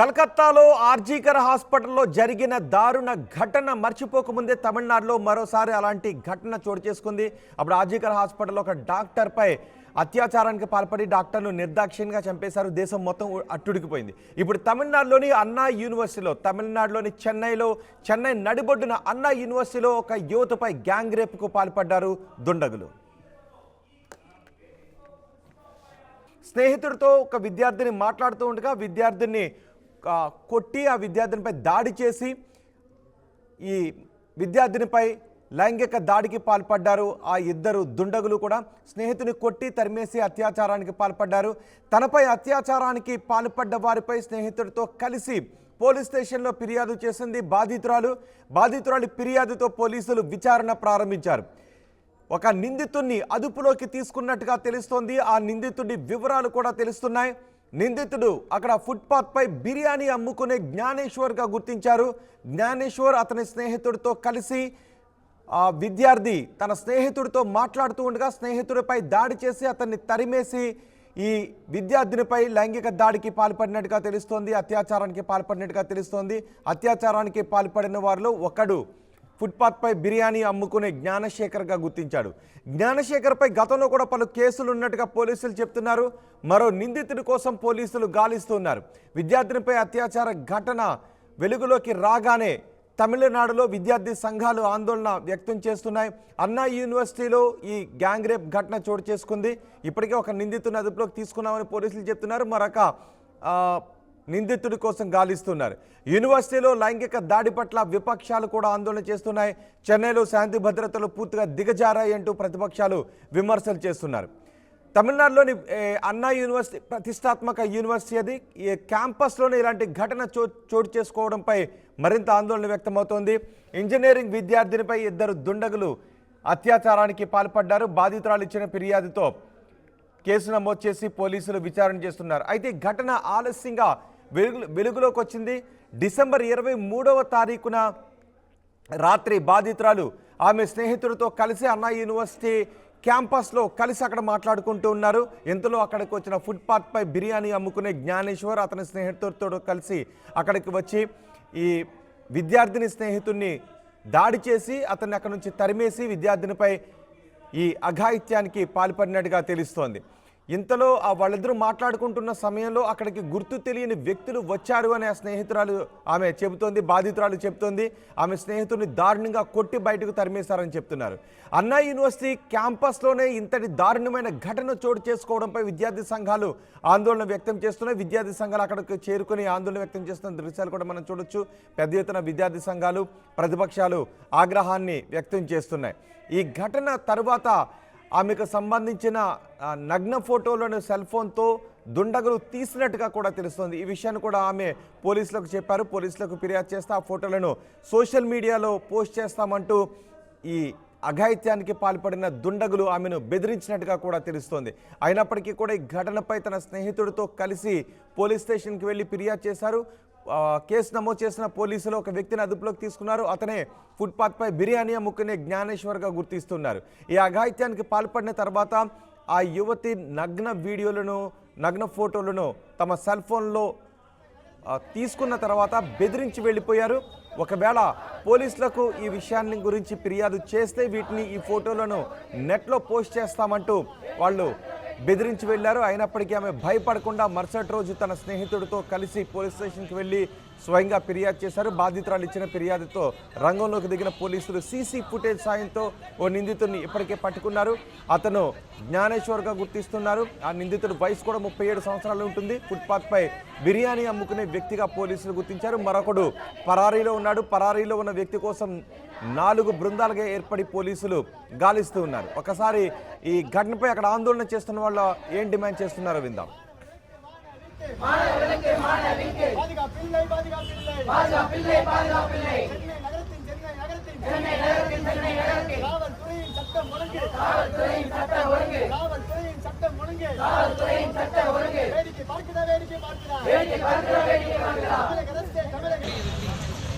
కలకత్తాలో ఆర్జీకర్ హాస్పిటల్లో జరిగిన దారుణ ఘటన మర్చిపోకముందే తమిళనాడులో మరోసారి అలాంటి ఘటన చోటు చేసుకుంది. అప్పుడు ఆర్జీకర్ హాస్పిటల్లో ఒక డాక్టర్పై అత్యాచారానికి పాల్పడి డాక్టర్ను నిర్దాక్షిణ్యంగా చంపేశారు. దేశం మొత్తం అట్టుడికిపోయింది. ఇప్పుడు తమిళనాడులోని అన్నా యూనివర్సిటీలో, తమిళనాడులోని చెన్నై నడిబొడ్డున అన్నా యూనివర్సిటీలో ఒక యువతపై గ్యాంగ్ రేప్కు పాల్పడ్డారు దుండగులు. స్నేహితుడితో ఒక విద్యార్థిని మాట్లాడుతూ ఉండగా విద్యార్థిని కొట్టి ఆ విద్యార్థినిపై దాడి చేసి ఈ విద్యార్థినిపై లైంగిక దాడికి పాల్పడ్డారు. ఆ ఇద్దరు దుండగులు కూడా స్నేహితుని కొట్టి తరిమేసి అత్యాచారానికి పాల్పడ్డారు. తనపై అత్యాచారానికి పాల్పడ్డ వారిపై స్నేహితుడితో కలిసి పోలీస్ స్టేషన్లో ఫిర్యాదు చేసింది బాధితురాలి ఫిర్యాదుతో పోలీసులు విచారణ ప్రారంభించారు. ఒక నిందితుడిని అదుపులోకి తీసుకున్నట్టుగా తెలుస్తోంది. ఆ నిందితుడి వివరాలు కూడా తెలుస్తున్నాయి. నిందితుడు అక్కడ ఫుట్పాత్పై బిర్యానీ అమ్ముకునే జ్ఞానేశ్వర్గా గుర్తించారు. జ్ఞానేశ్వర్ అతని స్నేహితుడితో కలిసి ఆ విద్యార్థి తన స్నేహితుడితో మాట్లాడుతూ ఉండగా స్నేహితుడిపై దాడి చేసి అతన్ని తరిమేసి ఈ విద్యార్థినిపై లైంగిక దాడికి పాల్పడినట్టుగా తెలుస్తోంది. అత్యాచారానికి పాల్పడినట్టుగా తెలుస్తోంది. అత్యాచారానికి పాల్పడిన వారిలో ఒకడు ఫుట్పాత్పై బిర్యానీ అమ్ముకునే జ్ఞానశేఖర్గా గుర్తించాడు. జ్ఞానశేఖర్పై గతంలో కూడా పలు కేసులు ఉన్నట్టుగా పోలీసులు చెప్తున్నారు. మరో నిందితుడి కోసం పోలీసులు గాలిస్తున్నారు. విద్యార్థినిపై అత్యాచార ఘటన వెలుగులోకి రాగానే తమిళనాడులో విద్యార్థి సంఘాలు ఆందోళన వ్యక్తం చేస్తున్నాయి. అన్నా యూనివర్సిటీలో ఈ గ్యాంగ్ రేప్ ఘటన చోటు చేసుకుంది. ఇప్పటికే ఒక నిందితుడిని అదుపులోకి తీసుకున్నామని పోలీసులు చెప్తున్నారు. మరొక నిందితుడి కోసం గాలిస్తున్నారు. యూనివర్సిటీలో లైంగిక దాడి పట్ల విపక్షాలు కూడా ఆందోళన చేస్తున్నాయి. చెన్నైలో శాంతి భద్రతలు పూర్తిగా దిగజారాయి అంటూ ప్రతిపక్షాలు విమర్శలు చేస్తున్నారు. తమిళనాడులోని అన్నా యూనివర్సిటీ ప్రతిష్టాత్మక యూనివర్సిటీ అది. ఈ క్యాంపస్లోనే ఇలాంటి ఘటన చోటు చేసుకోవడంపై మరింత ఆందోళన వ్యక్తమవుతోంది. ఇంజనీరింగ్ విద్యార్థినిపై ఇద్దరు దుండగులు అత్యాచారానికి పాల్పడ్డారు. బాధితురాలు ఇచ్చిన ఫిర్యాదుతో కేసు నమోదు చేసి పోలీసులు విచారణ చేస్తున్నారు. అయితే ఘటన ఆలస్యంగా వెలుగులోకి వచ్చింది. డిసెంబర్ 23వ తారీఖున రాత్రి బాధితురాలు ఆమె స్నేహితుడితో కలిసి అన్నా యూనివర్సిటీ క్యాంపస్లో కలిసి అక్కడ మాట్లాడుకుంటూ ఉన్నారు. ఇంతలో అక్కడికి వచ్చిన ఫుట్పాత్పై బిర్యానీ అమ్ముకునే జ్ఞానేశ్వర్ అతని స్నేహితుడితో కలిసి అక్కడికి వచ్చి ఈ విద్యార్థిని స్నేహితుడిని దాడి చేసి అతన్ని అక్కడి నుంచి తరిమేసి విద్యార్థినిపై ఈ అఘాయిత్యానికి పాల్పడినట్టుగా తెలుస్తోంది. ఇంతలో వాళ్ళిద్దరూ మాట్లాడుకుంటున్న సమయంలో అక్కడికి గుర్తు తెలియని వ్యక్తులు వచ్చారు అని ఆ స్నేహితురాలు ఆమె చెబుతోంది. బాధితురాలు చెబుతోంది ఆమె స్నేహితుడిని దారుణంగా కొట్టి బయటకు తరిమేశారని చెప్తున్నారు. అన్నా యూనివర్సిటీ క్యాంపస్లోనే ఇంతటి దారుణమైన ఘటన చోటు చేసుకోవడంపై విద్యార్థి సంఘాలు ఆందోళన వ్యక్తం చేస్తున్నాయి. విద్యార్థి సంఘాలు అక్కడికి చేరుకుని ఆందోళన వ్యక్తం చేస్తున్న దృశ్యాలు కూడా మనం చూడొచ్చు. పెద్ద ఎత్తున విద్యార్థి సంఘాలు ప్రతిపక్షాలు ఆగ్రహాన్ని వ్యక్తం చేస్తున్నాయి. ఈ ఘటన తర్వాత ఆమెకు సంబంధించిన నగ్న ఫోటోలను సెల్ ఫోన్తో దుండగులు తీసినట్టుగా కూడా తెలుస్తోంది. ఈ విషయాన్ని కూడా ఆమె పోలీసులకు చెప్పారు. పోలీసులకు ఫిర్యాదు చేస్తే ఆ ఫోటోలను సోషల్ మీడియాలో పోస్ట్ చేస్తామంటూ ఈ అఘాయిత్యానికి పాల్పడిన దుండగులు ఆమెను బెదిరించినట్టుగా కూడా తెలుస్తోంది. అయినప్పటికీ కూడా ఈ ఘటనపై తన స్నేహితుడితో కలిసి పోలీస్ స్టేషన్కి వెళ్ళి ఫిర్యాదు చేశారు. కేసు నమోదు చేసిన పోలీసులు ఒక వ్యక్తిని అదుపులోకి తీసుకున్నారు. అతనే ఫుట్పాత్పై బిర్యానీ అమ్ముకునే జ్ఞానేశ్వర్గా గుర్తిస్తున్నారు. ఈ అఘాయిత్యానికి పాల్పడిన తర్వాత ఆ యువతి నగ్న ఫోటోలను తమ సెల్ ఫోన్లో తీసుకున్న తర్వాత బెదిరించి వెళ్ళిపోయారు. ఒకవేళ పోలీసులకు ఈ విషయాన్ని గురించి ఫిర్యాదు చేస్తే ఈ ఫోటోలను నెట్లో పోస్ట్ చేస్తామంటూ వాళ్ళు బెదిరించి వెళ్లారు. అయినప్పటికీ ఆమె భయపడకుండా మరుసటి రోజు తన స్నేహితుడితో కలిసి పోలీస్ స్టేషన్కి వెళ్ళి స్వయంగా ఫిర్యాదు చేశారు. బాధితురాలు ఇచ్చిన ఫిర్యాదుతో రంగంలోకి దిగిన పోలీసులు సీసీ ఫుటేజ్ సాయంతో ఓ నిందితుడిని ఇప్పటికే పట్టుకున్నారు. అతను జ్ఞానేశ్వర్గా గుర్తిస్తున్నారు. ఆ నిందితుడి వయసు కూడా 37 సంవత్సరాలు ఉంటుంది. ఫుట్పాత్పై బిర్యానీ అమ్ముకునే వ్యక్తిగా పోలీసులు గుర్తించారు. మరొకడు పరారీలో ఉన్నాడు. పరారీలో ఉన్న వ్యక్తి కోసం 4 బృందాలుగా ఏర్పడి పోలీసులు గాలిస్తూ ఉన్నారు. ఒకసారి ఈ ఘటనపై అక్కడ ఆందోళన చేస్తున్న వాళ్ళు ఏం డిమాండ్ చేస్తున్నారో విందాం. சட்டம்